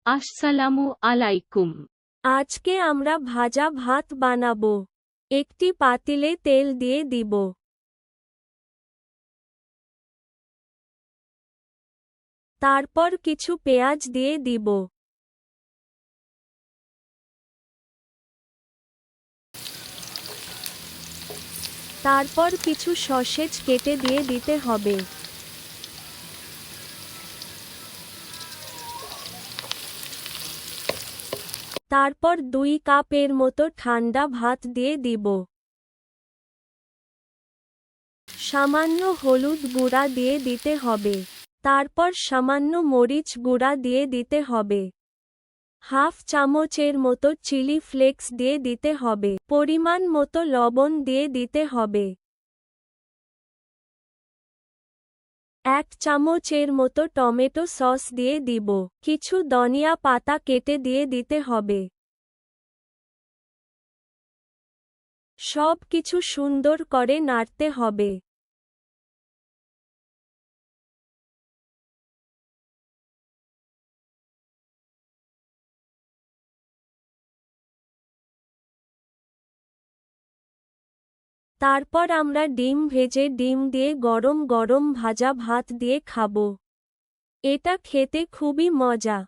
আসসালামু আলাইকুম। আজকে আমরা ভাজা ভাত বানাবো। একটি পাতিলে তেল দিয়ে দিব। তারপর কিছু পেঁয়াজ দিয়ে দিব। তারপর কিছু সসেজ কেটে দিয়ে দিতে হবে। তারপর 2 কাপের মতো ঠান্ডা ভাত দিয়ে দিব। সামান্য হলুদ গুঁড়া দিয়ে দিতে হবে। তারপর সামান্য মরিচ গুঁড়া দিয়ে দিতে হবে। হাফ চামচের মতো চিলি ফ্লেক্স দিয়ে দিতে হবে। পরিমাণ মতো লবণ দিয়ে দিতে হবে। 1 চামচের মতো টমেটো সস দিয়ে দিব। কিছু ধনিয়া পাতা কেটে দিয়ে দিতে হবে। সব কিছু সুন্দর করে নাড়তে হবে। তারপর আমরা ডিম ভেজে ডিম দিয়ে গরম গরম ভাজা ভাত দিয়ে খাবো। এটা খেতে খুবই মজা।